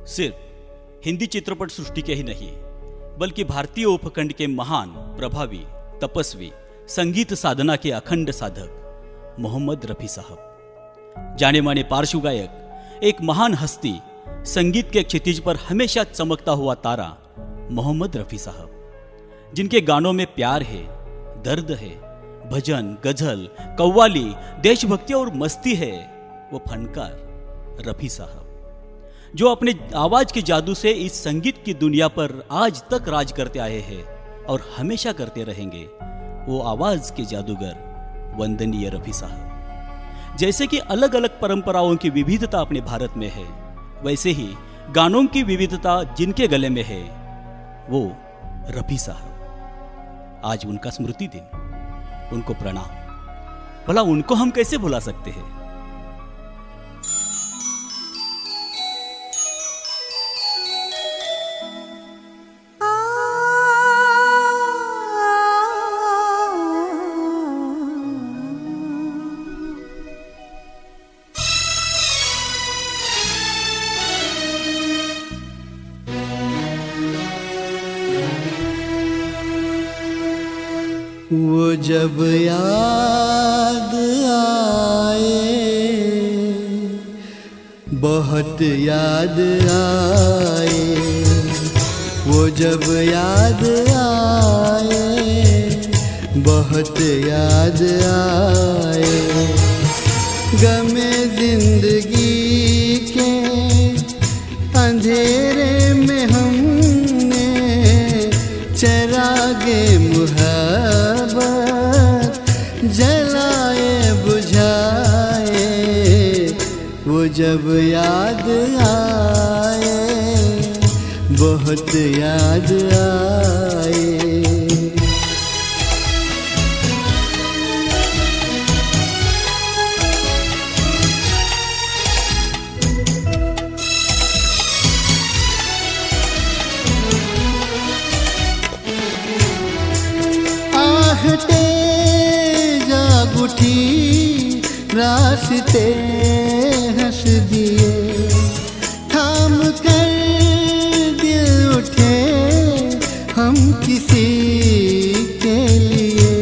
सिर्फ हिंदी चित्रपट सृष्टि के ही नहीं बल्कि भारतीय उपखंड के महान प्रभावी तपस्वी संगीत साधना के अखंड साधक मोहम्मद रफी साहब, जाने माने पार्श्व गायक, एक महान हस्ती, संगीत के क्षितिज पर हमेशा चमकता हुआ तारा मोहम्मद रफी साहब, जिनके गानों में प्यार है, दर्द है, भजन, गजल, कव्वाली, देशभक्ति और मस्ती है। वो फनकार रफी साहब जो अपने आवाज के जादू से इस संगीत की दुनिया पर आज तक राज करते आए हैं और हमेशा करते रहेंगे। वो आवाज के जादूगर वंदनीय रफी साहब। जैसे कि अलग अलग परंपराओं की विविधता अपने भारत में है, वैसे ही गानों की विविधता जिनके गले में है वो रफी साहब। आज उनका स्मृति दिन, उनको प्रणाम। भला उनको हम कैसे भुला सकते हैं। वो जब याद आए, बहुत याद आए, वो जब याद आए, बहुत याद आए, गमे जिंदगी के अंधेरे में हमने चरागे मुहब्बत जलाए बुझाए। वो जब याद आए, बहुत याद आए। आहटे जाग उठी, रास्ते हंस दिए, थाम कर दिल उठे हम किसी के लिए।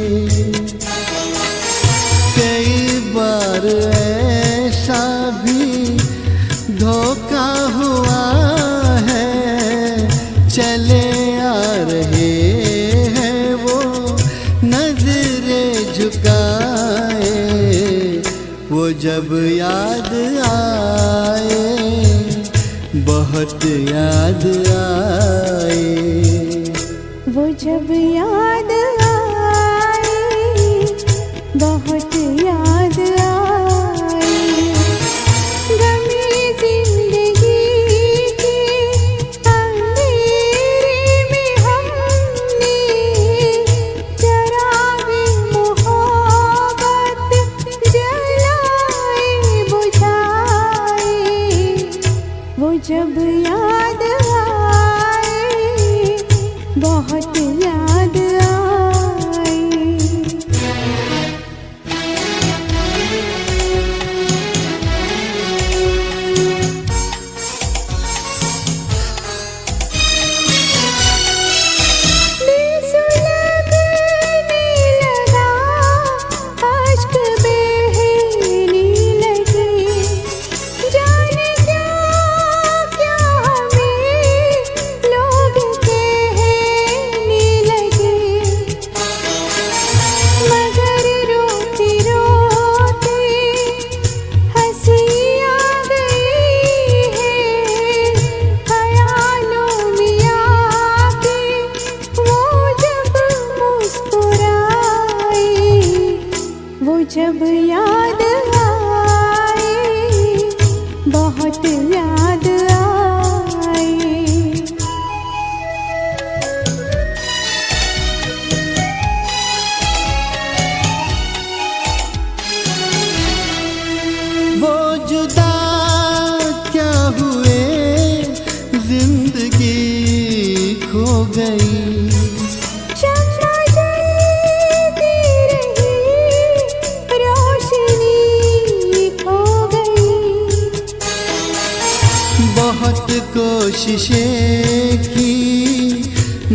कई बार ऐसा भी धोखा हुआ है, चले आ रहे हैं वो नजरें झुकाए। वो जब याद आए, बहुत याद आए। वो जब याद आए, बहुत याद आए, गमी जिंदगी के अंधेरे में हमने चरागे मोहब्बत जलाए बुझाए। वो जब याद आए, बहुत याद आए। दिल सुलगने लगा, अश्क बहने लगे, जाने क्या क्या हमें लोग कहने लगे। मगर रोते रोते हंसी आ गई है, ख्यालों में आके वो जब मुस्कुराए। वो जब याद आए, बहुत याद आए। वो जुदा क्या हुए, जिंदगी खो गई। शम्मा जलती रही, रोशनी खो गई। बहुत कोशिशें की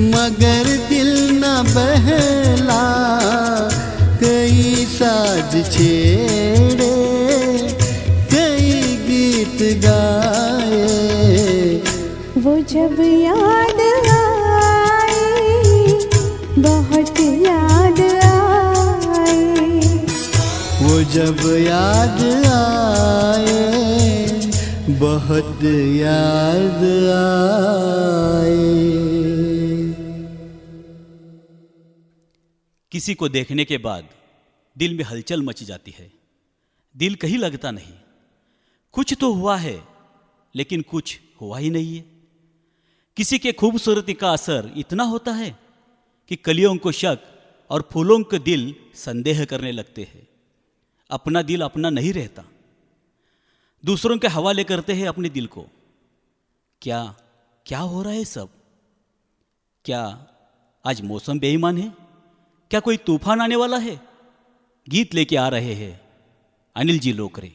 मगर दिल न बहला, कई साज छेड़े कई गीत गाए, वो जब याद आए बहुत याद आए, वो जब याद आए बहुत याद आए। किसी को देखने के बाद दिल में हलचल मच जाती है, दिल कहीं लगता नहीं। कुछ तो हुआ है लेकिन कुछ हुआ ही नहीं है। किसी के खूबसूरती का असर इतना होता है कि कलियों को शक और फूलों के दिल संदेह करने लगते हैं। अपना दिल अपना नहीं रहता, दूसरों के हवाले करते हैं अपने दिल को। क्या क्या हो रहा है सब? क्या आज मौसम बेईमान है? क्या कोई तूफान आने वाला है? गीत लेके आ रहे हैं अनिल जी लोकरे।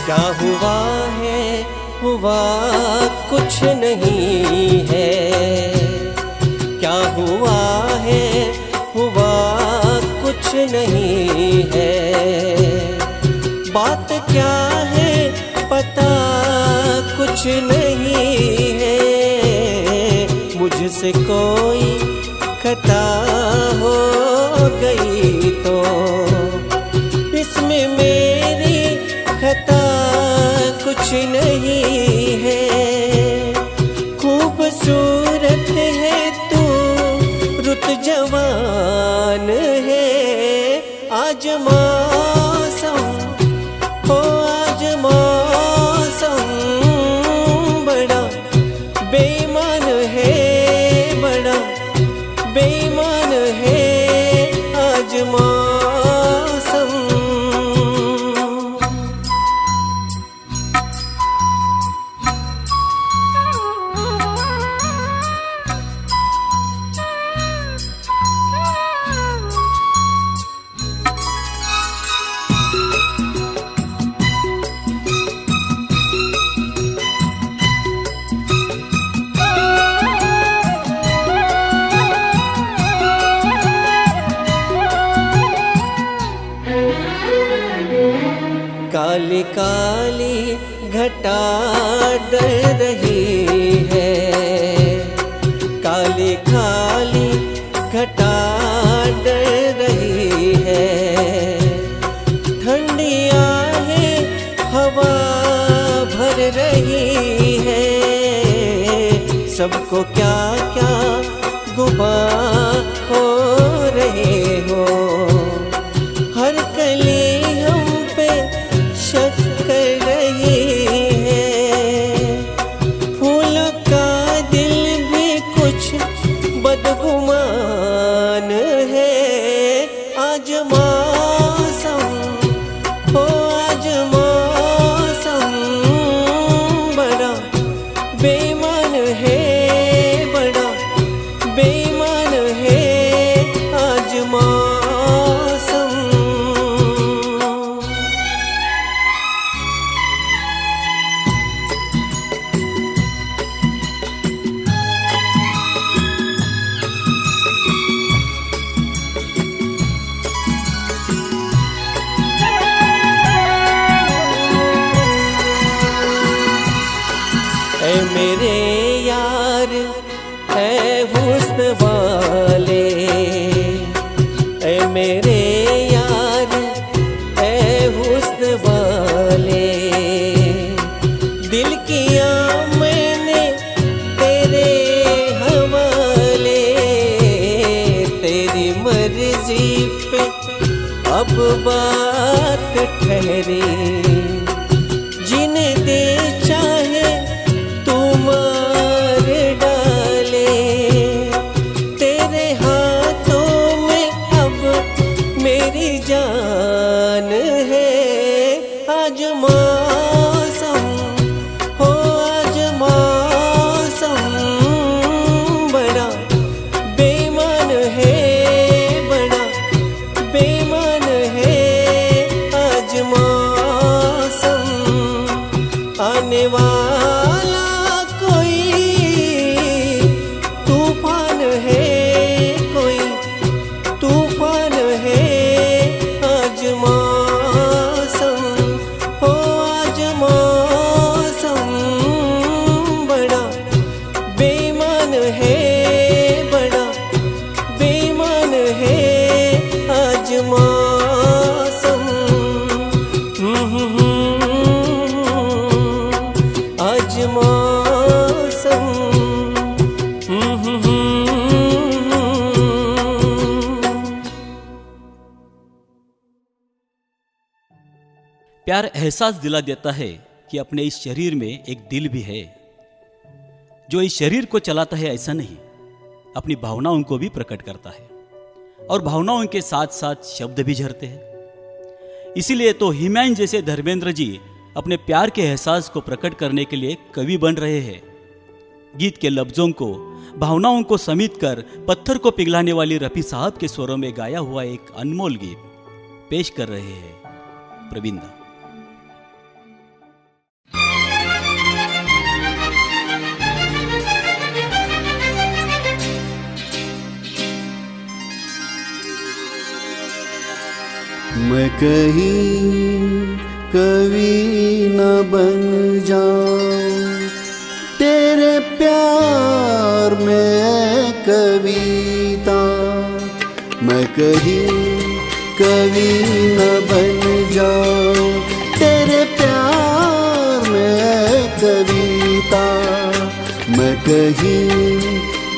क्या हुआ है, हुआ कुछ नहीं है। क्या हुआ है, हुआ कुछ नहीं है। बात क्या है पता कुछ नहीं है। मुझसे कोई खता हो गई तो इसमें मेरी खता कुछ नहीं है। खूबसूरत है तू, रुत जवान है। आज मौसम हो, आज मौसम बड़ा बेईमान है, बड़ा बेईमान है आज मौसम। काली काली घटा डर रही है। काली काली घटा डर रही है। ठंडी आहें हवा भर रही है। सबको क्या क्या गुबार हो रहे हो। हर कली हम ऐ मेरे यार ऐ हुस्न वाले, ऐ मेरे यार ऐ हुस्न वाले, दिल किया मैंने तेरे हवाले, तेरी मर्जी पे अब बात ठहरी, जिन्हें दे चाहे तू मार डाले, तेरे हाथों में अब मेरी जान है। आज मौसम हो आज मौसम बड़ा बेईमान है, बड़ा बेईमान है आज मौसम, आने वाला कोई तूफान है, कोई तूफान है आज मौसम, हो आज मौसम बड़ा बेईमान है, बड़ा बेईमान है आज मौसम, आज मौसम। प्यार एहसास दिला देता है कि अपने इस शरीर में एक दिल भी है जो इस शरीर को चलाता है, ऐसा नहीं, अपनी भावनाओं को भी प्रकट करता है और भावनाओं के साथ साथ शब्द भी झरते हैं। इसीलिए तो हिमैन जैसे धर्मेंद्र जी अपने प्यार के एहसास को प्रकट करने के लिए कवि बन रहे हैं। गीत के लफ्जों को, भावनाओं को समेट कर पत्थर को पिघलाने वाली रफी साहब के स्वरों में गाया हुआ एक अनमोल गीत पेश कर रहे हैं प्रवीणदा। मैं कहीं कवि न बन जाऊं तेरे प्यार में कविता, मैं कहीं कवि न बन जाऊं तेरे प्यार में कविता, मैं कहीं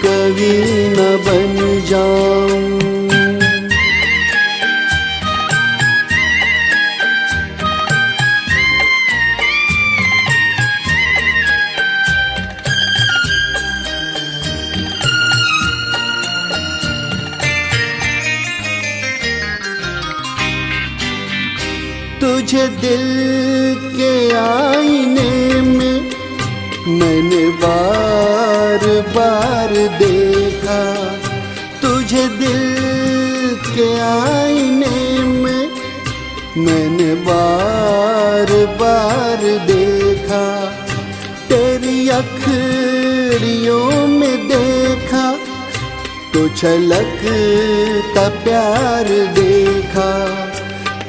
कवि न बन जाऊं। तुझे दिल के आईने में मैंने बार बार देखा, तुझे दिल के आईने में मैंने बार बार देखा, तेरी अखड़ियों में देखा तो छलकता प्यार देखा,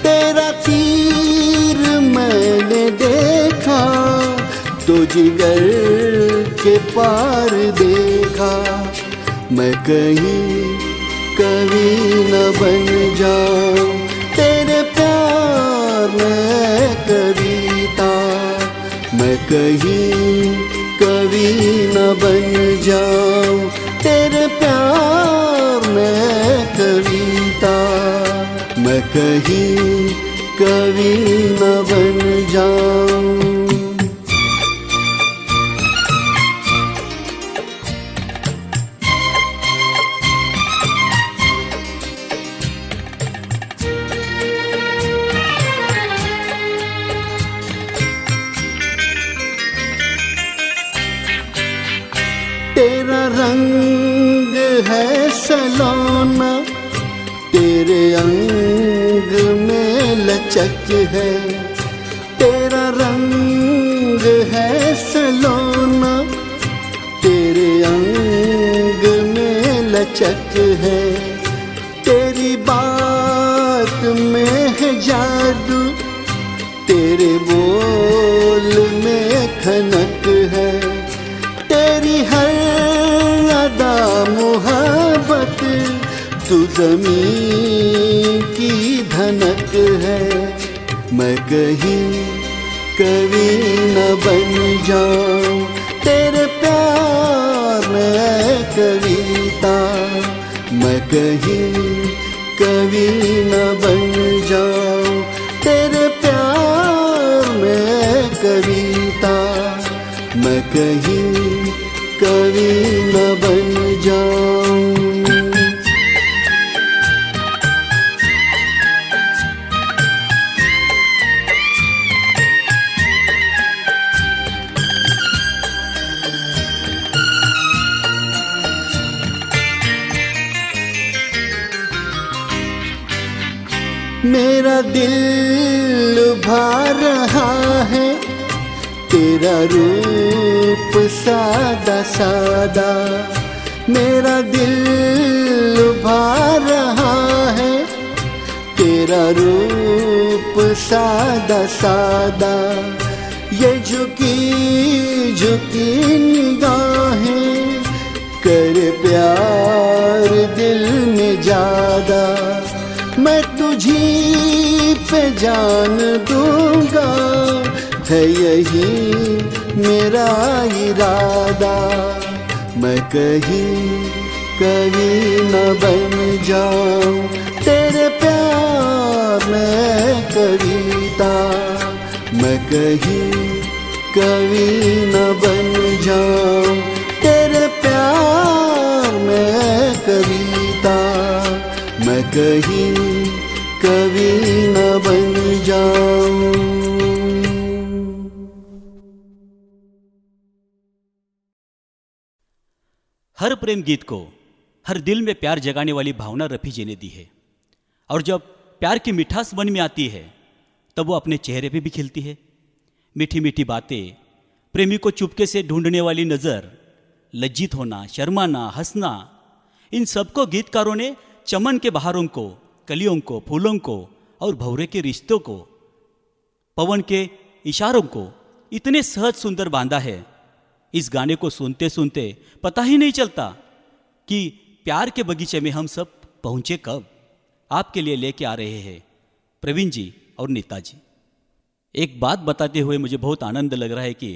तेरा तीर मैंने देखा तो जिगर के पार देखा, मैं कहीं कवि न बन जाऊं तेरे प्यार में कविता, मैं कहीं कवि न बन जाऊं तेरे प्यार में कविता, मैं कहीं कवि न बन जाऊं। तेरा रंग है सलोना, तेरे अंग में लचक है, तेरा रंग है सलोना, तेरे अंग में लचक है, तेरी बात में है जादू, तेरे बोल में खनक है, ज़मीं की धनक है। मैं कहीं कवि न बन जाऊं तेरे प्यार में कविता। मैं कहीं कवि न बन जाऊं तेरे प्यार में कविता। मैं कहीं कवि न बन जाऊं। मेरा दिल लुभा रहा है तेरा रूप सादा सादा। मेरा दिल लुभा रहा है तेरा रूप सादा सादा। ये झुकी झुकी निगाहें कर प्यार दिल में ज्यादा। मैं तुझी पे जान दूंगा है यही मेरा इरादा। मैं कहीं कवि न बन जाऊं तेरे प्यार में कविता। मैं कहीं कवि न बन जाऊं तेरे प्यार में कविता। मैं कहीं कवि न बन जाऊं। हर प्रेम गीत को हर दिल में प्यार जगाने वाली भावना रफी जी ने दी है। और जब प्यार की मिठास मन में आती है तब वो अपने चेहरे पे भी खिलती है। मीठी मीठी बातें, प्रेमी को चुपके से ढूंढने वाली नज़र, लज्जित होना, शर्माना, हंसना, इन सबको गीतकारों ने चमन के बहारों को, कलियों को, फूलों को और भंवरे के रिश्तों को, पवन के इशारों को इतने सहज सुंदर बांधा है। इस गाने को सुनते सुनते पता ही नहीं चलता कि प्यार के बगीचे में हम सब पहुँचे कब। आपके लिए लेके आ रहे हैं प्रवीण जी और नीता जी। एक बात बताते हुए मुझे बहुत आनंद लग रहा है कि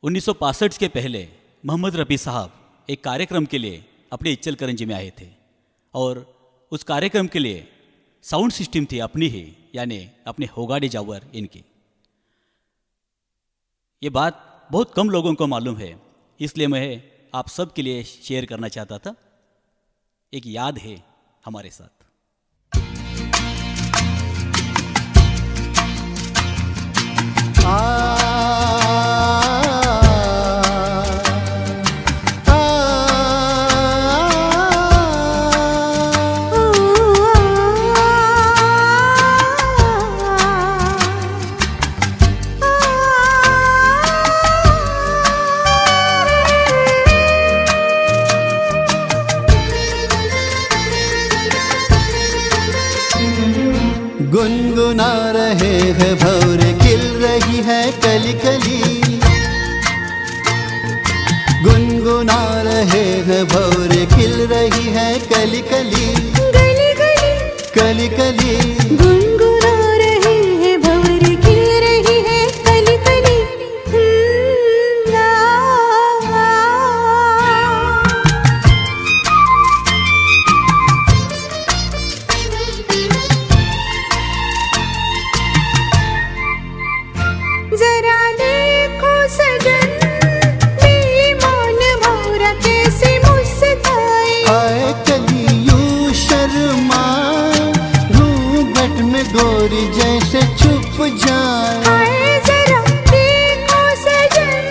1965 के पहले मोहम्मद रफ़ी साहब एक कार्यक्रम के लिए अपने इचलकरंजी में आए थे और उस कार्यक्रम के लिए साउंड सिस्टम थी अपनी ही, यानी अपने होगाड़े जावर इनकी। ये बात बहुत कम लोगों को मालूम है, इसलिए मैं आप सब के लिए शेयर करना चाहता था। एक याद है हमारे साथ। गुनगुना रहे हैं भंवरे, खिल रही है कली कली। गुनगुना रहे हैं भंवरे, खिल रही है कली कली। गली गली कली कली गुनगुना रहे हैं भंवरे, खिल रही है कली कली। जरा देखो सजन, बेईमान भंवरा कैसे मुस्कुराए। आए कलियों शर्माए, घूंघट में गोरी जैसे छुप जाए। हाय जरा देखो सजन,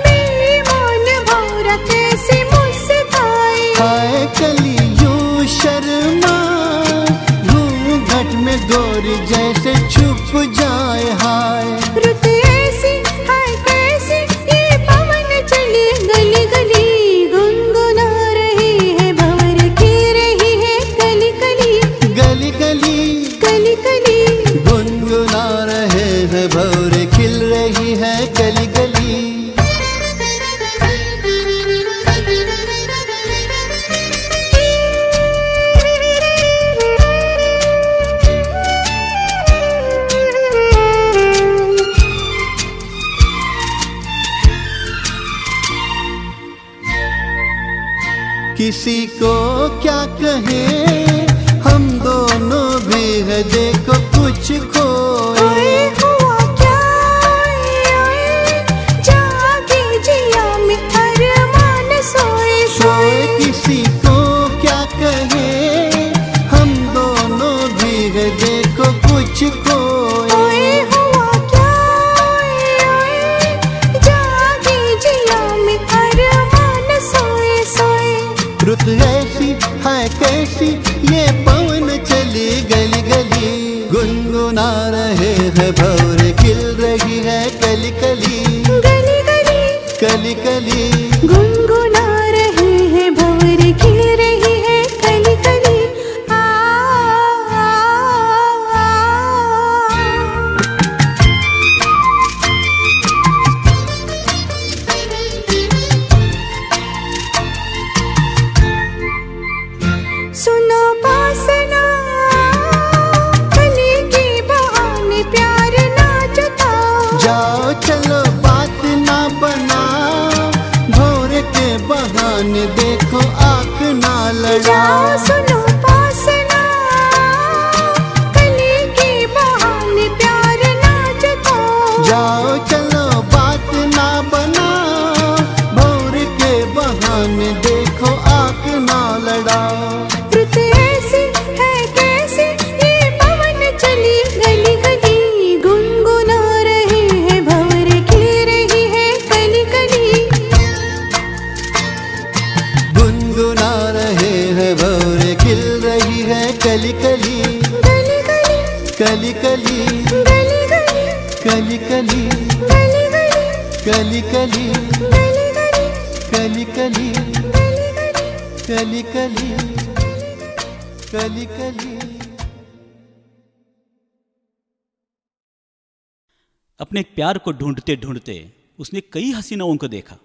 बेईमान भंवरा कैसे मुस्कुराए। आए कलियों शर्माए, घूंघट में गोरी जैसे छुप जाए। हाय रुत ऐसी हाय कैसी, ये पवन चले गली गली। गुनगुना रहे हैं भंवरे, खिल रही है कली कली। गली गली कली कली गुनगुना रहे हैं भंवरे, खिल रही है कली गली। किसी को क्या कहें, हम दोनों भी है देखो कुछ खोए। ओए हुआ क्या, ओए जागे जिया में अरमान सोए सोए किसी को क्या कहें, हम दोनों भी है देखो कुछ खोए। ओए हुआ क्या, ओए जागे जिया में अरमान सोए सोए। रुत ऐसी है कैसी ये पवन चली गली गली, गुनगुना रहे हैं भंवर खिल रही है कली कली, गली गली कली कली। गुनगुना रहे हैं भंवर खिल रही है कली कली। आ, आ, आ, सुनो बासना कली के बहाने प्यार ना जताओ। जाओ चलो बात ना बनाओ, भोर के बहाने देखो आँख ना जाओ लड़ाओ। सुनो बासना कली के बहाने प्यार ना जताओ। जाओ चलो बात ना बनाओ, भोर के बहाने देखो आँख ना लड़ाओ। रुत ऐसी है कैसी ये पवन चली गली गली, गुनगुना रहे हैं भंवर खिल रही है कली कली। गुनगुना रहे हैं भंवर खिल रही है कली कली, गली गली कली कली, गली गली कली कली, गली गली कली कली, गली गली कली कली, गली गली। कली कली, कली कली। अपने प्यार को ढूंढते ढूंढते उसने कई हसीनाओं को देखा,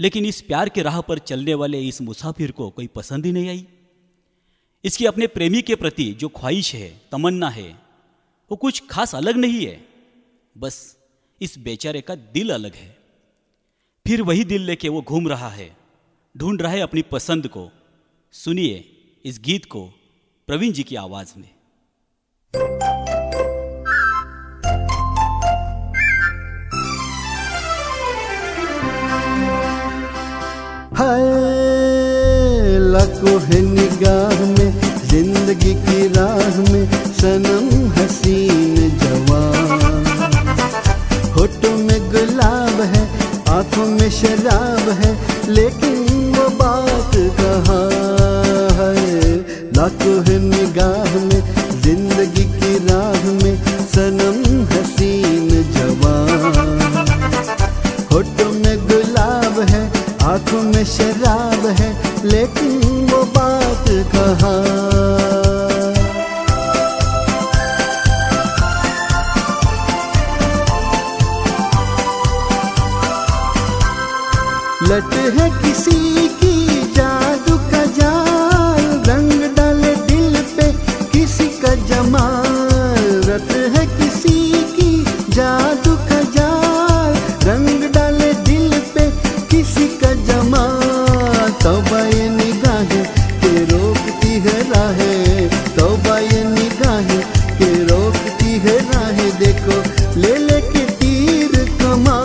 लेकिन इस प्यार के राह पर चलने वाले इस मुसाफिर को कोई पसंद ही नहीं आई। इसकी अपने प्रेमी के प्रति जो ख्वाहिश है, तमन्ना है, वो कुछ खास अलग नहीं है। बस इस बेचारे का दिल अलग है। फिर वही दिल लेके वो घूम रहा है, ढूंढ रहा है अपनी पसंद को। सुनिए इस गीत को प्रवीण जी की आवाज में। हाय लाखों है निगाह में, जिंदगी की राह में सनम हसीन जवान। होठों में गुलाब है, आंखों में शराब है, लेकिन वो बात कहाँ है। लाखों है निगाह में, जिंदगी की राह में सनम हसीन जवान। होठों में गुलाब है, आंखों में शराब है, लेकिन वो बात कहाँ। लट है किसी की जादू का जाल, रंग डाले दिल पे किसी का जमाल। लट है किसी की जादू का जाल, रंग डाले दिल पे किसी का जमाल। तौबा ये निगाहें के रोकती है राहें, तौबा ये निगाहें के रोकती है राहें। देखो ले ले के तीर कमा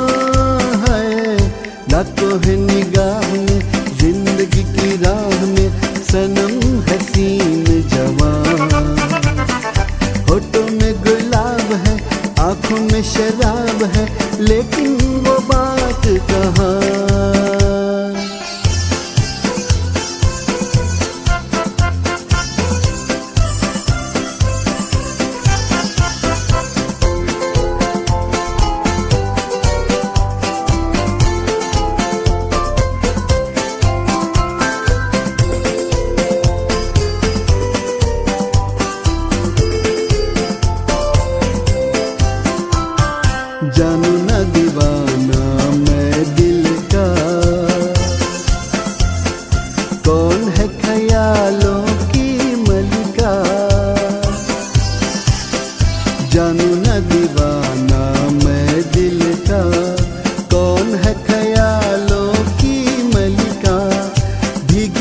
है। लाखों है निगाह में, जिंदगी की राह में सनम हसीन जवान। होठों में गुलाब है, आंखों में शराब है, लेकिन वो बात कहाँ। जानू न दीवाना मैं दिल का, कौन है ख्यालों की मलिका। जानू न दीवाना मैं दिल का, कौन है ख्यालों की मलिका। भीग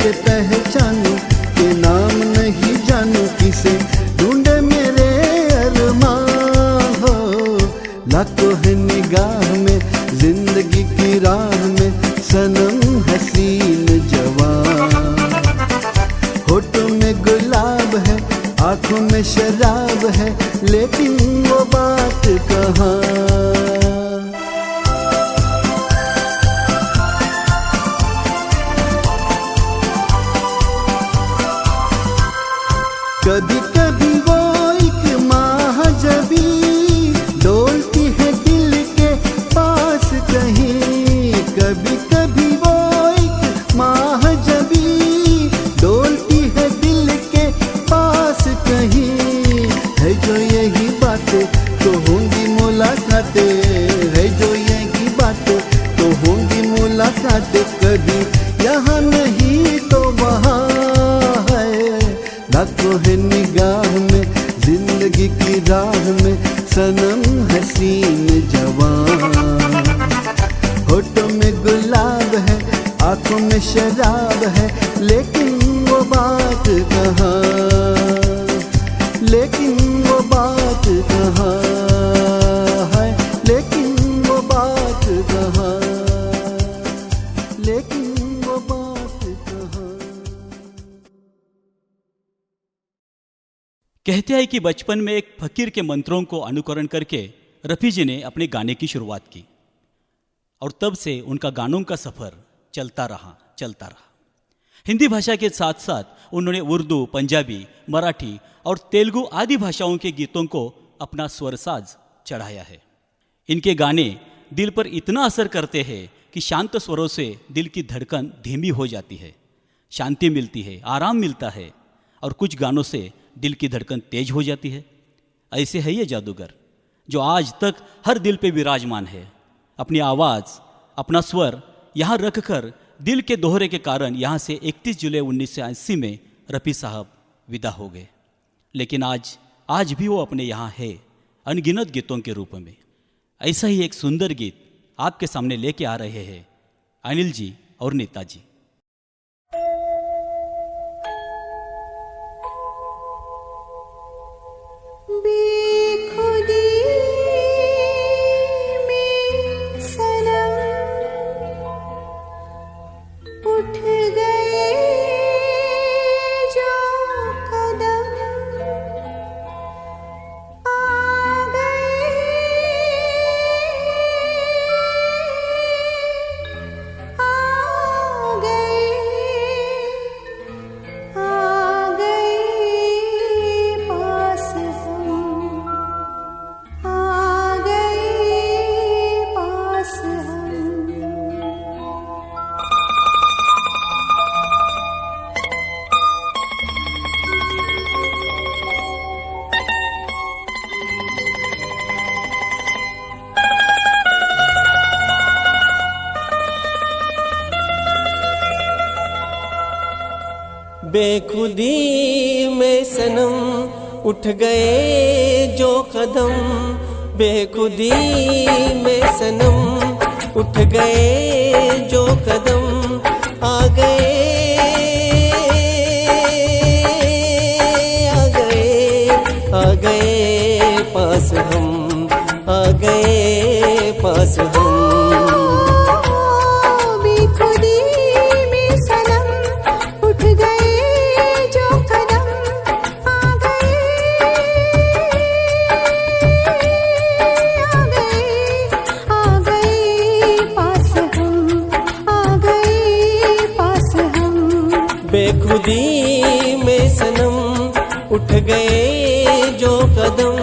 कैसे पहचानूं के नाम नहीं जानूं, किसे ढूंढे मेरे अरमान हो। लाखों है निगाह में जिंदगी की राह में सनम हसीन जवान। होठों में गुलाब है, आंखों में शराब है, लेकिन वो बात कहाँ। कभी कभी वो एक महाजबी डोलती है दिल के पास कहीं। कभी कभी वो एक महाजबी डोलती है दिल के पास कहीं। है जो यही बातें तो होंगी मुलाकातें, है जो यही बातें तो होंगी मुलाकातें। कभी यहाँ नहीं तो वहाँ है, लाखों है निगाह में जिंदगी की राह में सनम हसीन जवान। होठों में गुलाब है, आंखों में शराब है, लेकिन वो बात कहाँ, लेकिन वो बात कहाँ है, लेकिन वो बात कहाँ, लेकिन वो बात कहाँ। कहते हैं कि बचपन में एक फकीर के मंत्रों को अनुकरण करके रफ़ी जी ने अपने गाने की शुरुआत की और तब से उनका गानों का सफ़र चलता रहा। हिंदी भाषा के साथ साथ उन्होंने उर्दू, पंजाबी, मराठी और तेलुगु आदि भाषाओं के गीतों को अपना स्वरसाज चढ़ाया है। इनके गाने दिल पर इतना असर करते हैं कि शांत स्वरों से दिल की धड़कन धीमी हो जाती है, शांति मिलती है, आराम मिलता है, और कुछ गानों से दिल की धड़कन तेज हो जाती है। ऐसे है ये जादूगर जो आज तक हर दिल पे विराजमान है। अपनी आवाज़, अपना स्वर यहाँ रखकर दिल के दोहरे के कारण यहाँ से 31 जुलाई 1980 में रफ़ी साहब विदा हो गए, लेकिन आज भी वो अपने यहाँ है अनगिनत गीतों के रूप में। ऐसा ही एक सुंदर गीत आपके सामने लेके आ रहे हैं अनिल जी और नीता जी। बेखुदी में सनम उठ गए जो कदम, बेखुदी में सनम उठ गए जो कदम, आ गए पास हम, आ गए पास हम। बेखुदी में सनम उठ गए जो कदम।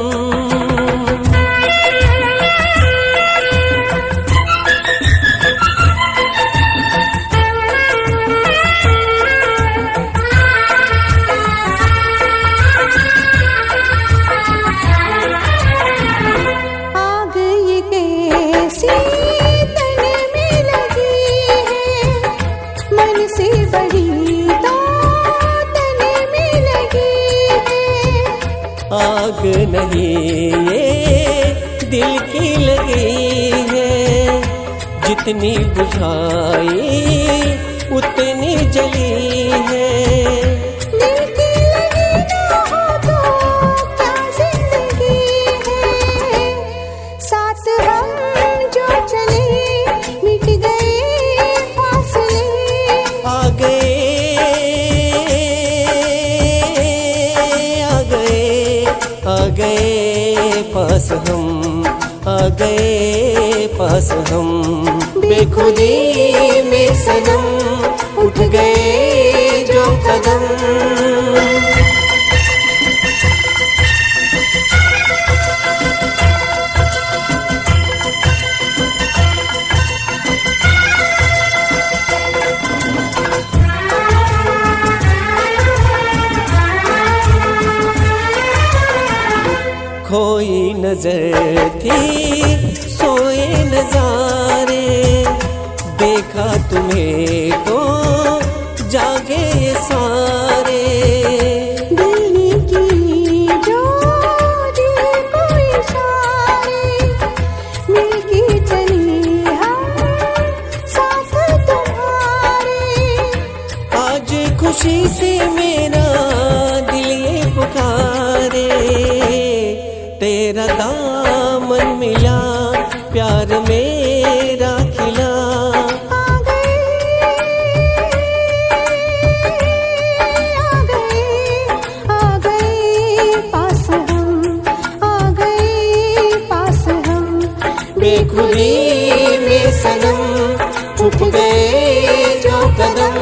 आग नहीं ये दिल की लगी है, जितनी बुझाई उतनी जली पास हम, बेखुदी में सनम उठ गए जो कदम। खोई नजर थी सोए नजारे, देखा तुम्हें तो जागे ये सारे। दिल की जो दिल को इशारे, मिलके चली हम साथ तुम्हारे। आज खुशी से मेरा दिल ये पुकारे, तेरा दामन मिला प्यार मेरा खिला। आ गए पास हम, आ गए पास हम। बेखुदी में सनम छुप गए जो कदम।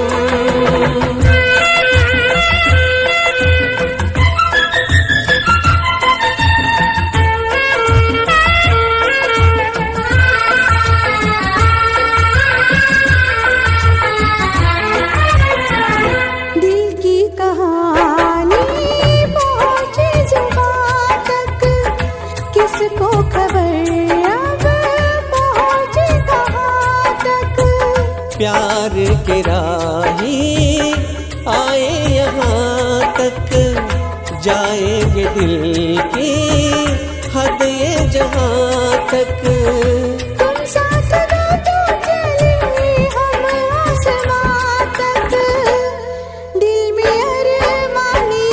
किसको खबर अब पहुँचे कहाँ तक। प्यार के राही आए यहाँ तक, जाएंगे दिल की हद ये जहाँ तक। तुम साथ दो तो चले हम आसमां तक। दिल में अरमानी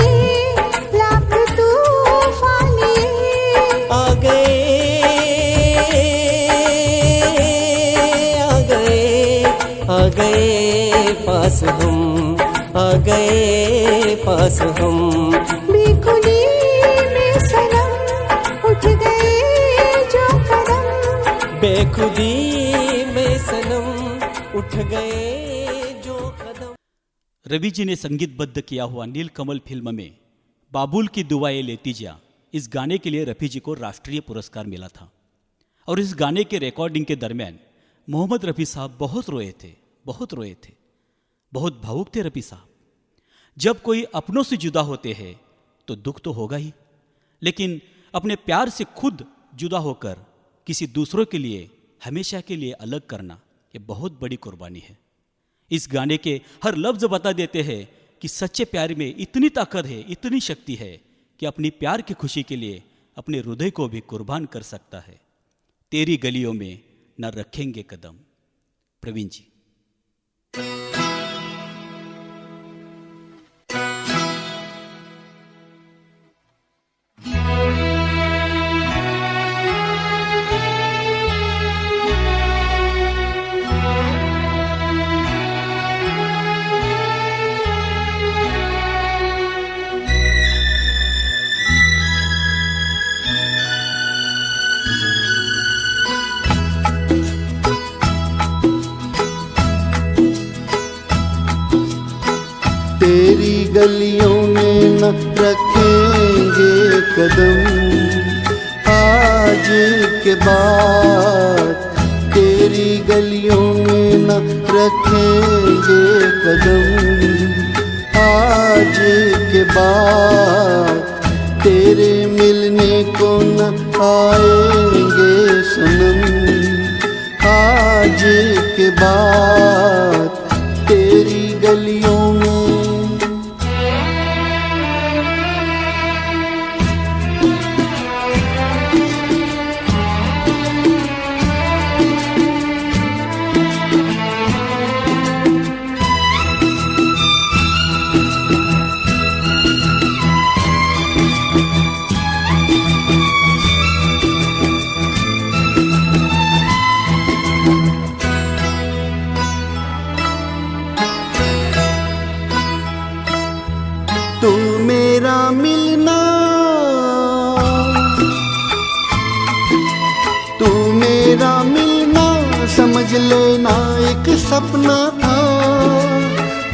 लाख तूफानी। आ गए आ गए पास हम, आ गए पास हम। बेखुदी में सनम उठ गए जो कदम। बेखुदी में सनम उठ गए जो कदम। रवि जी ने संगीतबद्ध किया हुआ नीलकमल फिल्म में बाबुल की दुआएं लेती जा, इस गाने के लिए रफ़ी जी को राष्ट्रीय पुरस्कार मिला था। और इस गाने के रिकॉर्डिंग के दरमियान मोहम्मद रफ़ी साहब बहुत रोए थे, बहुत रोए थे, बहुत भावुक थे रफ़ी साहब। जब कोई अपनों से जुदा होते हैं तो दुख तो होगा ही, लेकिन अपने प्यार से खुद जुदा होकर किसी दूसरों के लिए हमेशा के लिए अलग करना ये बहुत बड़ी कुर्बानी है। इस गाने के हर लफ्ज़ बता देते हैं कि सच्चे प्यार में इतनी ताकत है, इतनी शक्ति है कि अपनी प्यार की खुशी के लिए अपने हृदय को भी कुर्बान कर सकता है। तेरी गलियों में न रखेंगे कदम। प्रवीण जी। तेरी गलियों में न रखेंगे कदम, आज के बाद तेरी गलियों में न रखेंगे कदम, आज के बाद तेरे मिलने को न आएंगे सनम, आज के बाद तेरी गलियों में। तू मेरा मिलना, तू मेरा मिलना लेना एक सपना था,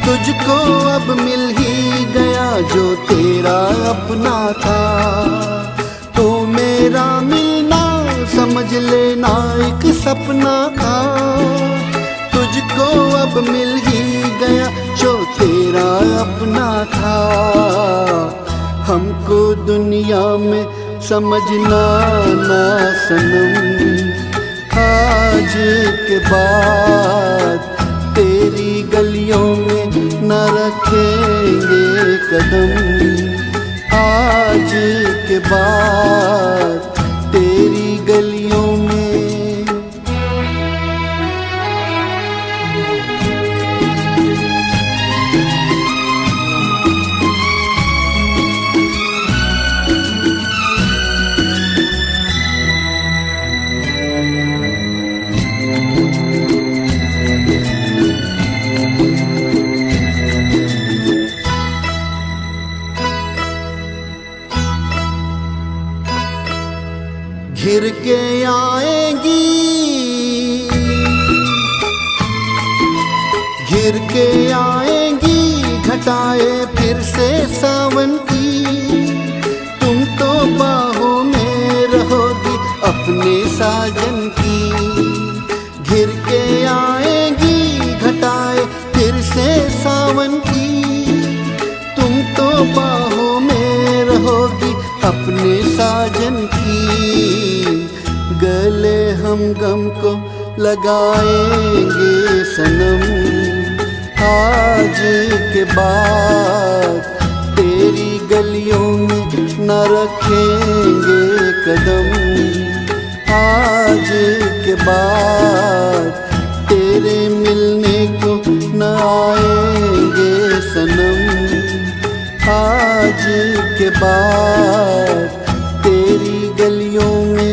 तुझको अब मिल ही गया जो तेरा अपना था। तो मेरा मिलना समझ लेना एक सपना था, तुझको अब मिल ही गया जो तेरा अपना था। हमको दुनिया में समझना ना सनम, आज के बाद तेरी गलियों में न रखेंगे कदम, आज के बाद तेरी गलियों में। घिर के आएंगी, घिर के आएंगी घटाए फिर से सावन की। तुम तो बाहों में रहोगी अपने साजन की। घिर के आएंगी घटाए फिर से सावन की। तुम तो बाहों में रहोगी अपने साजन की। गले हम गम को लगाएंगे सनम, आज के बाद तेरी गलियों में न रखेंगे कदम, आज के बाद तेरे मिलने को न आएंगे सनम, आज के बाद तेरी गलियों में।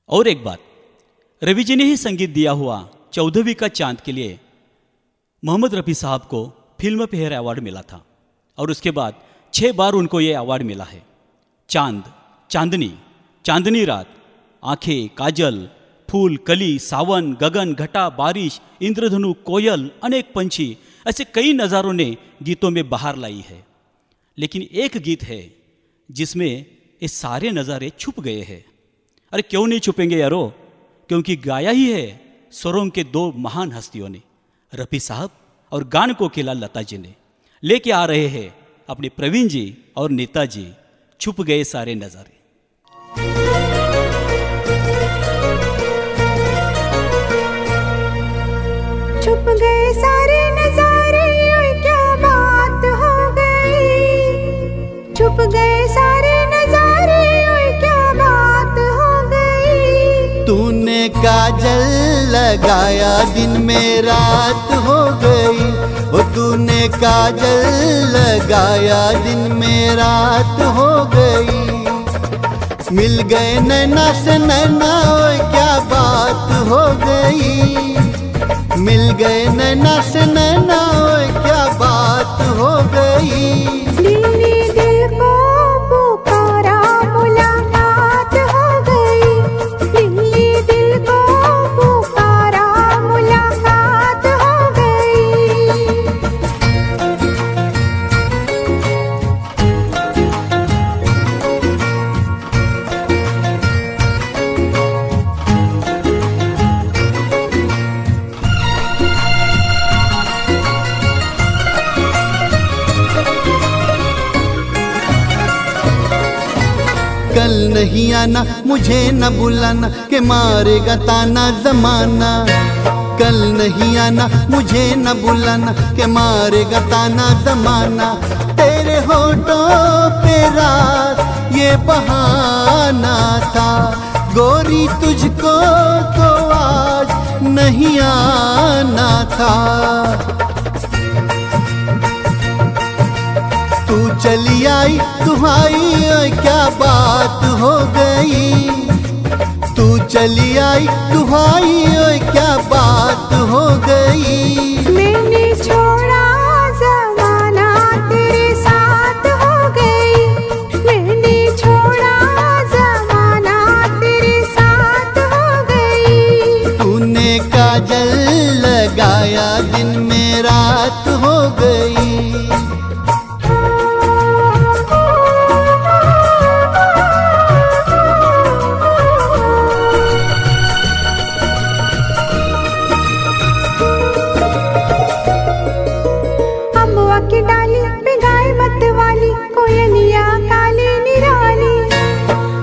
और एक बात, रवि जी ने ही संगीत दिया हुआ 14वीं का चांद के लिए मोहम्मद रफ़ी साहब को फिल्म फेयर अवार्ड मिला था और उसके बाद 6 बार उनको ये अवार्ड मिला है। चांद, चांदनी, चांदनी रात, आंखें, काजल, फूल, कली, सावन, गगन, घटा, बारिश, इंद्रधनु, कोयल, अनेक पंछी, ऐसे कई नज़ारों ने गीतों में बहार लाई है। लेकिन एक गीत है जिसमें ये सारे नज़ारे छुप गए हैं। अरे क्यों नहीं छुपेंगे यारो, क्योंकि गाया ही है स्वरों के 2 महान हस्तियों ने, रफ़ी साहब और गान कोकिला लता जी ने। लेके आ रहे हैं अपने प्रवीण जी और नेताजी, छुप गए सारे नज़ारे। छुप गए सारे नजारे, क्या बात हो गई। छुप गए सारे नजारे, क्या बात हो गई। तूने काजल लगाया दिन में रात हो गई, ओ तूने काजल लगाया दिन में रात हो गई। मिल गए नैना से नैना, क्या बात हो गई। मिल गए नैना से नैना, क्या बात हो गई। दिल्ली दिल को पुकारा, मुलाकात हो गई। दिल्ली दिल को पुकारा, मुलाकात हो गई। कल नहीं आना, मुझे न बुलाना, के मारेगा ताना जमाना। कल नहीं आना, मुझे न बुलाना, के मारेगा ताना जमाना। तेरे होठों पे रात ये बहाना था, गोरी तुझको तो आज नहीं आना था। तू चली आई तुम्हारी क्या बात हो गई, तू चली आई तुम्हारी क्या बात हो गई। मैंने छोड़ा ज़माना तेरे साथ हो गई, मैंने छोड़ा ज़माना तेरे साथ हो गई। तूने काजल लगाया दिन में रात हो गई। की डाली पे गाय मत वाली कोयलिया काली निराली,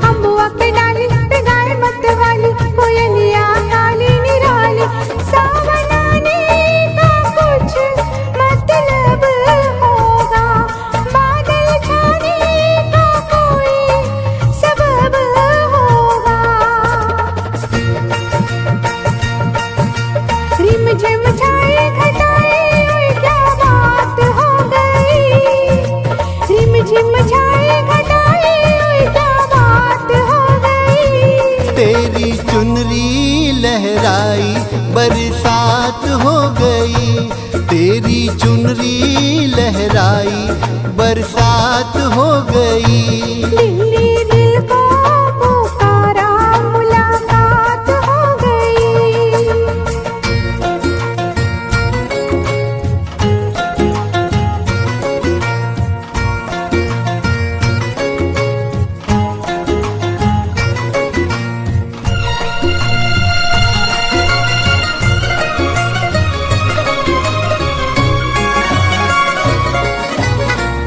अम्बुआ की डाली पे गाय मत वाली कोयलिया काली निराली। सावन आने का कुछ मतलब होगा, बादल छाने का कोई सबब होगा। रिम झिम छाए घटाए क्या बात हो गई, रिम झिम छाए घटाए क्या बात हो गई। तेरी चुनरी लहराई बरसात हो गई, तेरी चुनरी लहराई बरसात हो गई। दिल्ली दिल को पुकारा मुलाकात हो गई।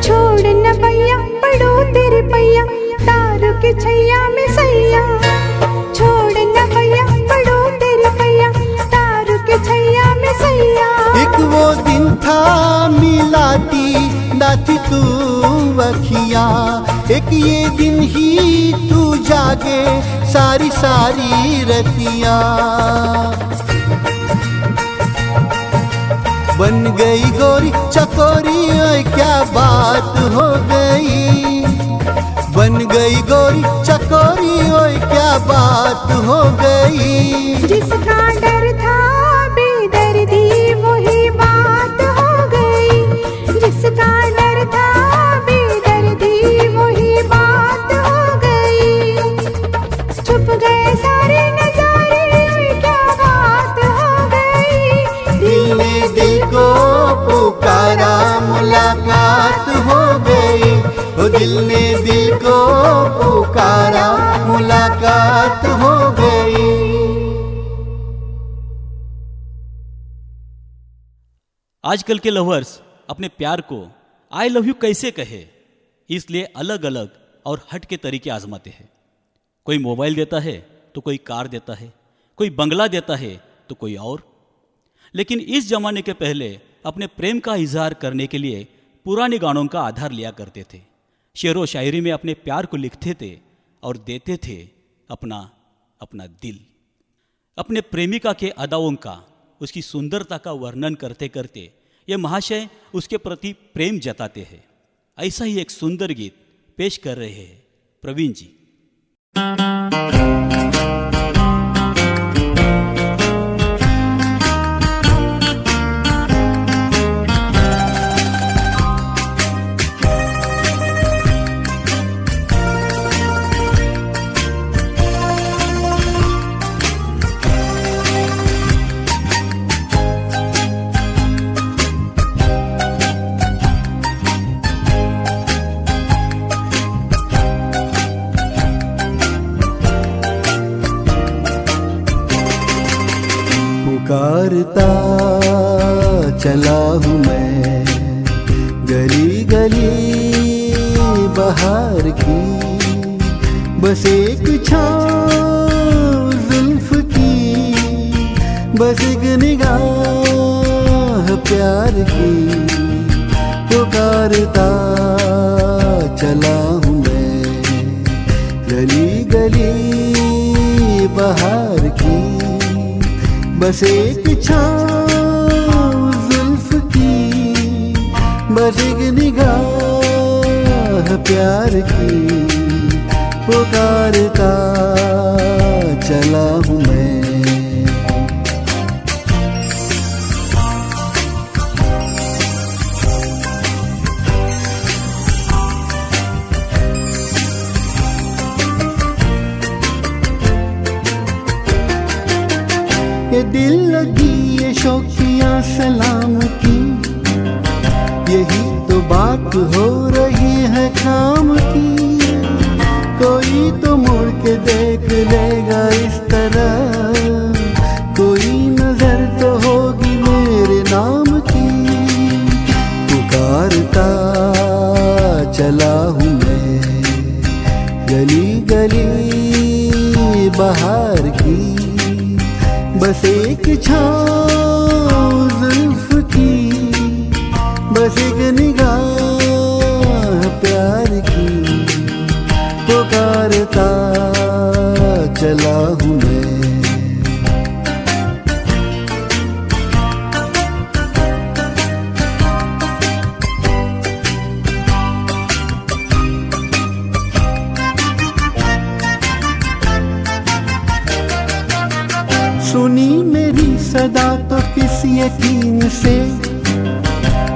छोड़ न पैया पड़ो तेरे पैया तारों के छैया में सैया, छोड़ न पैया पड़ो तेरे पैया तारों के छैया में सैया। एक वो दिन था मिलाती दाती तू अखियां, एक ये दिन ही तू जागे सारी सारी रतियां। बन गई गोरी चकोरी ओए क्या बात हो गई, बन गई गोरी चकोरी ओए क्या बात हो गई। जिसका डर था बेदर्दी वही बात हो गई, जिसका डर था बेदर्दी वही बात हो गई। छुप गए सारे नजारे क्या बात हो गई। दिल ने दिल को पुकारा मुलाकात हो गई, ओ दिल ने दिल को पुकारा मुलाकात हो गई। आजकल के लवर्स अपने प्यार को आई लव यू कैसे कहे, इसलिए अलग अलग और हट के तरीके आजमाते हैं। कोई मोबाइल देता है तो कोई कार देता है, कोई बंगला देता है तो कोई और। लेकिन इस जमाने के पहले अपने प्रेम का इजहार करने के लिए पुराने गानों का आधार लिया करते थे। शेर व शायरी में अपने प्यार को लिखते थे और देते थे अपना अपना दिल। अपने प्रेमिका के अदाओं का, उसकी सुंदरता का वर्णन करते करते ये महाशय उसके प्रति प्रेम जताते हैं। ऐसा ही एक सुंदर गीत पेश कर रहे हैं प्रवीण जी। पुकारता चला हूँ मैं गली गली बहार की, बस एक छाँव जुल्फ की, बस एक निगाह प्यार की। पुकारता चला हूँ मैं गली गली बहार की, बस एक छाँव जुल्फ की, बस एक निगाह प्यार की, पुकारता चला हूँ मैं। ये दिल लगी ये शौकिया सलाम की, यही तो बात हो रही है काम की। कोई तो मुड़ के देख लेगा इस तरह, कोई नजर तो होगी मेरे नाम की। पुकारता चला हूँ मैं गली गली बाहर की, बस एक छाँव जुल्फ की, बस एक निगाह प्यार की, पुकारता चला हूँ मैं। सुनी मेरी सदा तो किस यकीन से,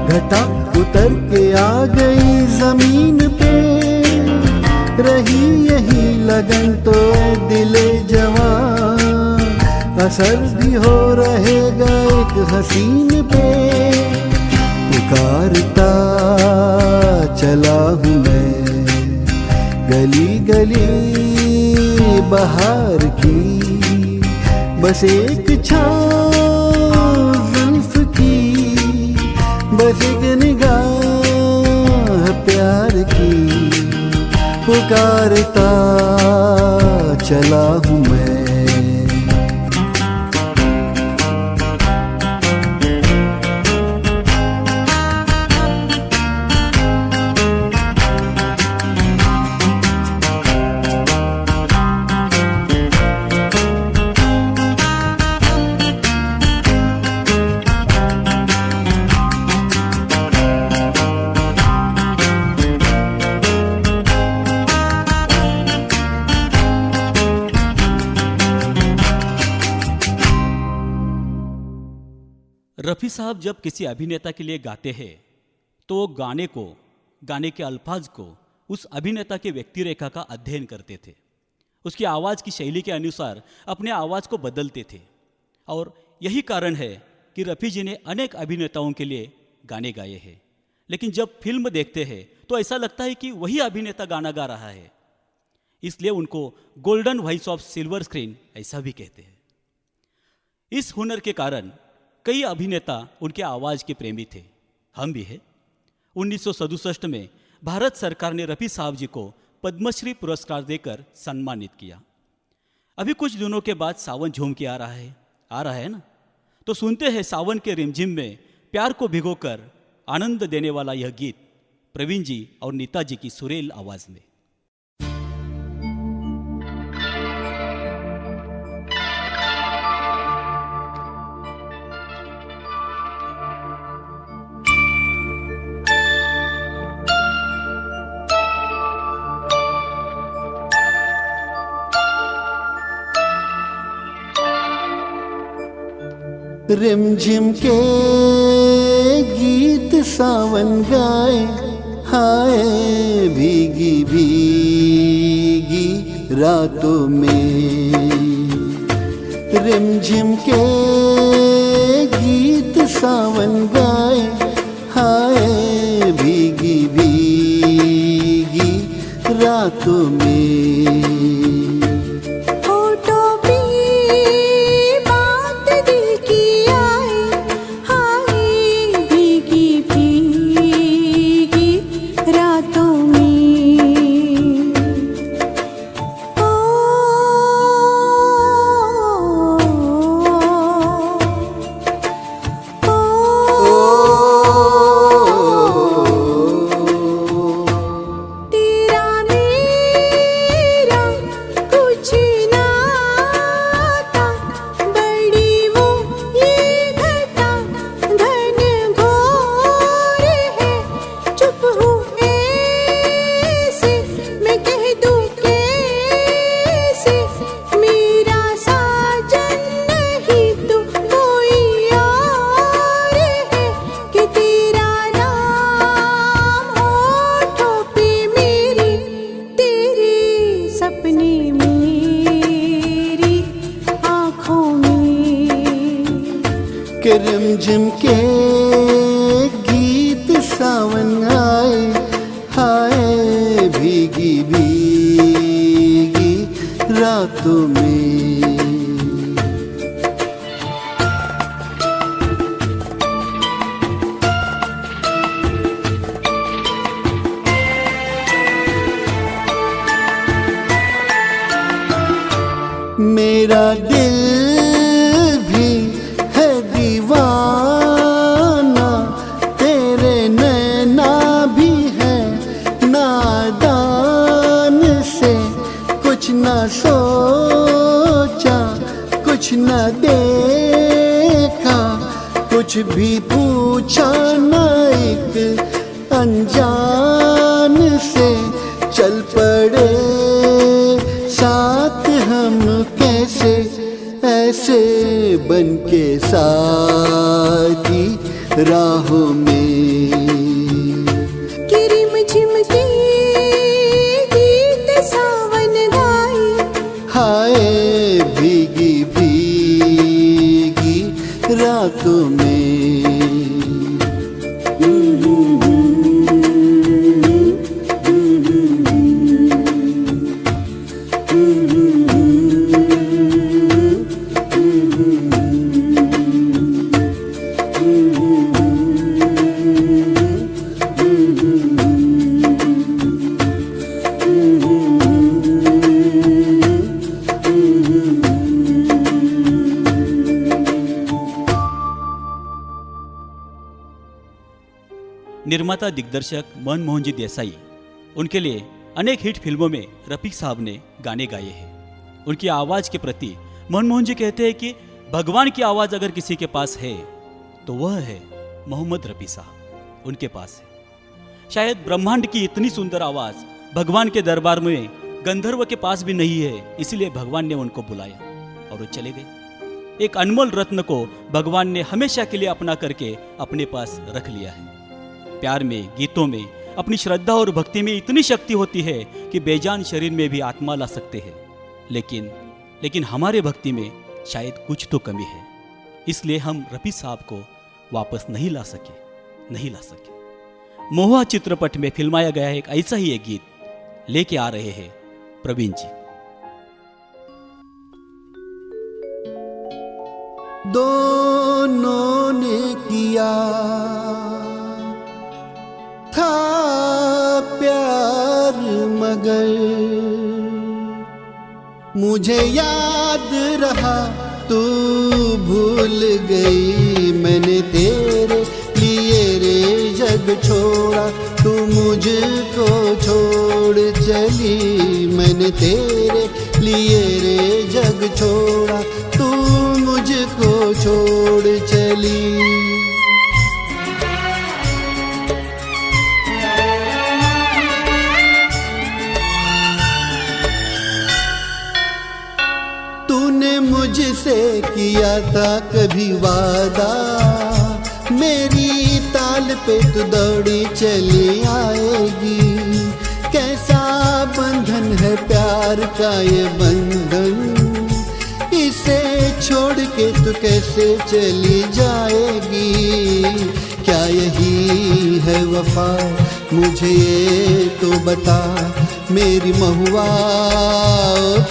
घटा उतर के आ गई जमीन पे। रही यही लगन तो दिले जवान, असर भी हो रहेगा एक हसीन पे। पुकारता चला हूँ मैं गली गली बाहर की, बस एक छाँव जुल्फ की, बस एक निगाह प्यार की, पुकारता चला हूँ मैं। रफ़ी साहब जब किसी अभिनेता के लिए गाते हैं तो वो गाने को, गाने के अल्फाज को उस अभिनेता के व्यक्ति रेखा का अध्ययन करते थे। उसकी आवाज़ की शैली के अनुसार अपने आवाज़ को बदलते थे। और यही कारण है कि रफ़ी जी ने अनेक अभिनेताओं के लिए गाने गाए हैं, लेकिन जब फिल्म देखते हैं तो ऐसा लगता है कि वही अभिनेता गाना गा रहा है। इसलिए उनको golden voice of silver screen ऐसा भी कहते हैं। इस हुनर के कारण कई अभिनेता उनके आवाज़ के प्रेमी थे, हम भी हैं। 1967 में भारत सरकार ने रफ़ी साहब जी को पद्मश्री पुरस्कार देकर सम्मानित किया। अभी कुछ दिनों के बाद सावन झूम के आ रहा है ना, तो सुनते हैं सावन के रिमझिम में प्यार को भिगोकर आनंद देने वाला यह गीत प्रवीण जी और नीता जी की सुरेल आवाज में। रिमझिम के गीत सावन गाए, हाय भीगी भीगी रातों में। रिमझिम के गीत सावन गाए, हाय भीगी भीगी रातों में। रिमझिम के गीत सावन आए, हाय भीगी भीगी रातों में। मेरा दिल भी है दीवाना, तेरे नैना भी है नादान से। कुछ ना सोचा, कुछ ना देखा, कुछ भी पूछा ना एक अनजान से। चल पड़े साथ हम कैसे, ऐसे बन के साथी राहों में। कि रिमझिम के गीत सावन गाए, हाय भीगी भीगी रातों में। निर्माता दिग्दर्शक मनमोहन जी देसाई, उनके लिए अनेक हिट फिल्मों में रफ़ी साहब ने गाने गाए हैं। उनकी आवाज़ के प्रति मनमोहन जी कहते हैं कि भगवान की आवाज़ अगर किसी के पास है तो वह है मोहम्मद रफ़ी साहब, उनके पास है। शायद ब्रह्मांड की इतनी सुंदर आवाज़ भगवान के दरबार में गंधर्व के पास भी नहीं है, इसलिए भगवान ने उनको बुलाया और वो चले गए। एक अनमोल रत्न को भगवान ने हमेशा के लिए अपना करके अपने पास रख लिया है। प्यार में, गीतों में, अपनी श्रद्धा और भक्ति में इतनी शक्ति होती है कि बेजान शरीर में भी आत्मा ला सकते हैं। लेकिन हमारे भक्ति में शायद कुछ तो कमी है, इसलिए हम रफ़ी साहब को वापस नहीं ला सके। मोहा चित्रपट में फिल्माया गया एक ऐसा ही एक गीत लेके आ रहे हैं प्रवीण जी। दोनों ने किया था प्यार, मगर मुझे याद रहा तू भूल गई। मैंने तेरे लिए रे जग छोड़ा, तू मुझको छोड़ चली। मैंने तेरे लिए रे जग छोड़ा, तू मुझको छोड़ चली। मुझसे किया था कभी वादा, मेरी ताल पे तू दौड़ी चली आएगी। कैसा बंधन है प्यार का ये बंधन, इसे छोड़ के तू कैसे चली जाएगी। क्या यही है वफा, मुझे ये तो बता मेरी महुआ,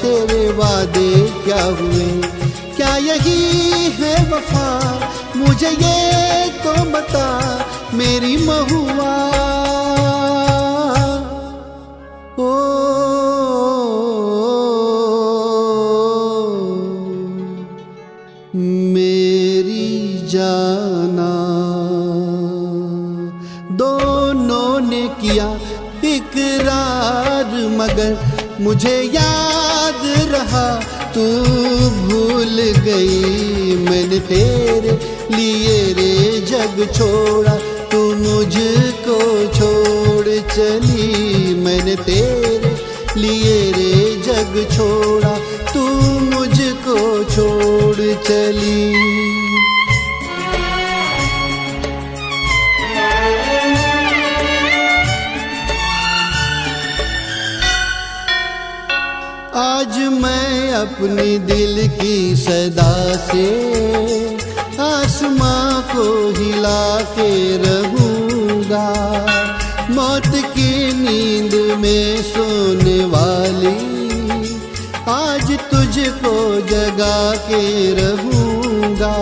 तेरे वादे क्या हुए। क्या यही है वफा, मुझे ये तो बता मेरी महुआ। ओ मेरी जाना। दोनों ने किया इकरार, मगर मुझे याद रहा तू भूल गई। मैंने तेरे लिए रे जग छोड़ा, तू मुझको छोड़ चली। मैंने तेरे लिए रे जग छोड़ा, तू मुझको छोड़ चली। आज मैं अपनी दिल की सदा से आसमां को हिला के रहूंगा। मौत की नींद में सोने वाली आज तुझको जगा के रहूंगा।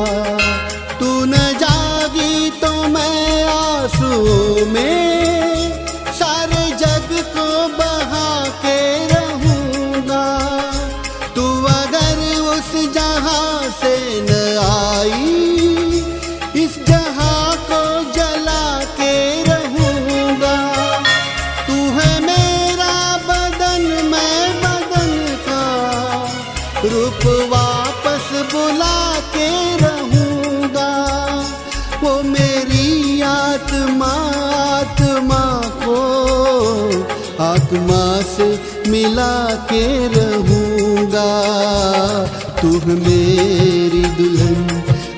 तू न जागी तो मैं आंसुओं में सारे जग को बहा के रहूंगा। तू अगर उस जहां से न आई इस जहां को जला के रहूंगा। तू है मेरा बदन मैं बदन का रूप वापस बुला के रहूंगा। वो मेरी आत्मा आत्मा को आत्मा से मिला के रहूंगा। तू मेरी दुल्हन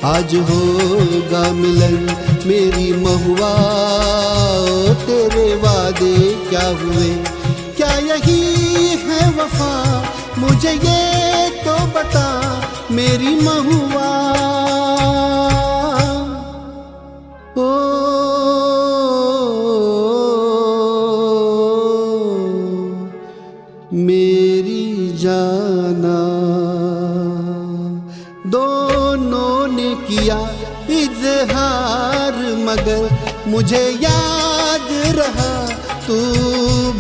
आज होगा मिलन मेरी महुआ। तेरे वादे क्या हुए क्या यही है वफा मुझे ये तो बता मेरी महुआ। ओ मेरी जाना। दोनों ने किया इजहार मगर मुझे याद रहा तू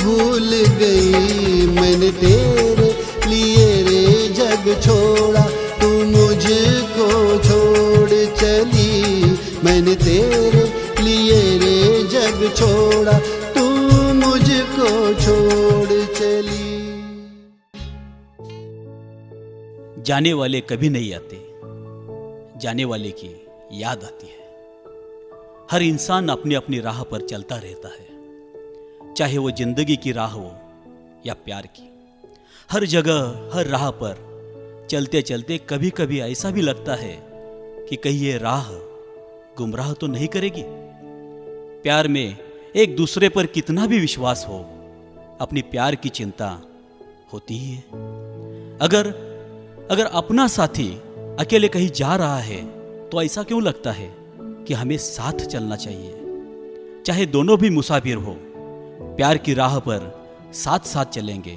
भूल गई। मैंने तेरे लिए रे जग छोड़ा तू मुझको छोड़ चली। मैंने तेरे लिए रे जग छोड़ा तू मुझको छोड़ चली। जाने वाले कभी नहीं आते, जाने वाले की याद आती है। हर इंसान अपनी अपनी राह पर चलता रहता है, चाहे वो जिंदगी की राह हो या प्यार की। हर जगह हर राह पर चलते चलते कभी कभी ऐसा भी लगता है कि कहीं ये राह गुमराह तो नहीं करेगी। प्यार में एक दूसरे पर कितना भी विश्वास हो, अपनी प्यार की चिंता होती ही है। अगर अपना साथी अकेले कहीं जा रहा है तो ऐसा क्यों लगता है कि हमें साथ चलना चाहिए। चाहे दोनों भी मुसाफिर हो, प्यार की राह पर साथ साथ चलेंगे,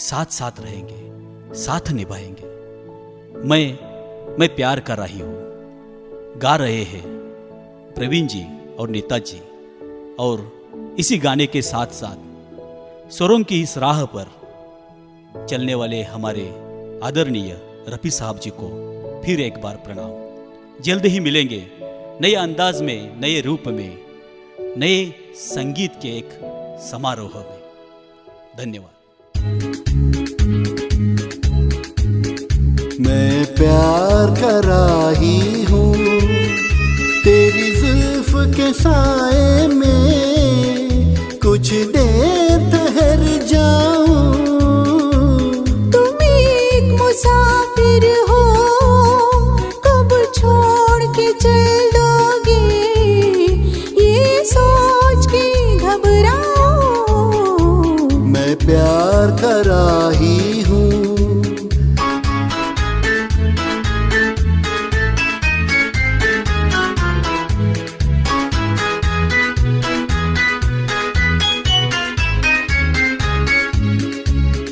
साथ साथ रहेंगे, साथ निभाएंगे। मैं प्यार कर रही हूं, गा रहे हैं प्रवीण जी और नीता जी। और इसी गाने के साथ साथ स्वरों की इस राह पर चलने वाले हमारे आदरणीय रफी साहब जी को फिर एक बार प्रणाम। जल्द ही मिलेंगे नए अंदाज में, नए रूप में, नए संगीत के एक समारोह में। धन्यवाद। मैं प्यार कर रही हूँ तेरी जुल्फ के साए में, कुछ देर ठहर जाऊं। तुम एक मुसाफिर हो, कब छोड़ के चल दोगे, ये सोच के घबराओ। मैं प्यार कर रही हूँ।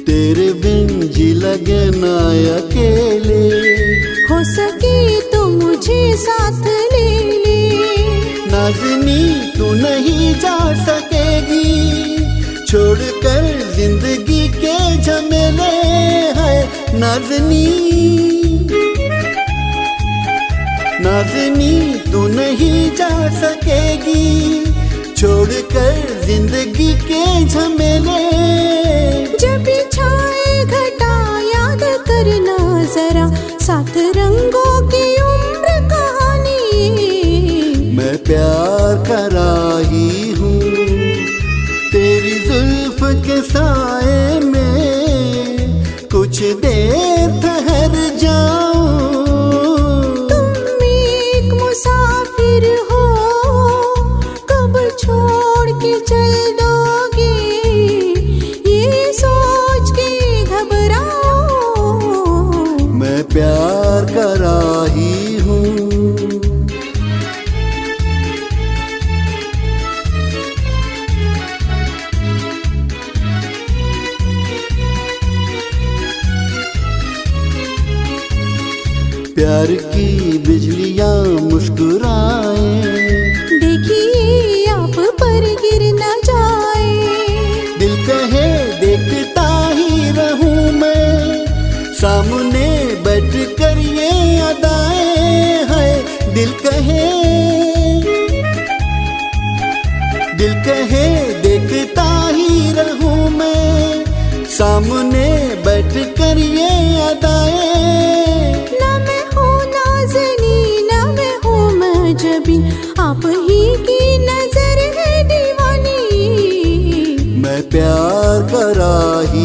तेरे बिन जी लगे ना अकेले, हो सके तो मुझे साथ ले ले। नाज़नी तू नहीं जा सकेगी, छोड़कर जिंदगी के झमेले है। नाज़नी नाज़नी तू नहीं जा सकेगी, छोड़कर जिंदगी के झमेले। जब छाए घटा याद करना जरा, साथ रंगों की उम्र कहानी। मैं प्यार कर रही हूँ तेरी जुल्फ के साए में, कुछ देर ठहर जाऊं। तुम एक मुसाफिर हो, कब छोड़ के चल दोगे, ये सोच के घबराओ। मैं प्यार कर रही हूँ। प्यार की बिजलियां मुस्कुराए, देखिए आप पर गिर न जाए। दिल कहे देखता ही रहूं मैं, सामने बैठ कर ये अदाएं है। दिल कहे देखता ही रहूं मैं, सामने बैठ कर ये अदाएं। ना मैं हूँ नाज़नी, ना मैं हूँ मजबी, आप ही की नजर है दीवानी। मैं प्यार का राही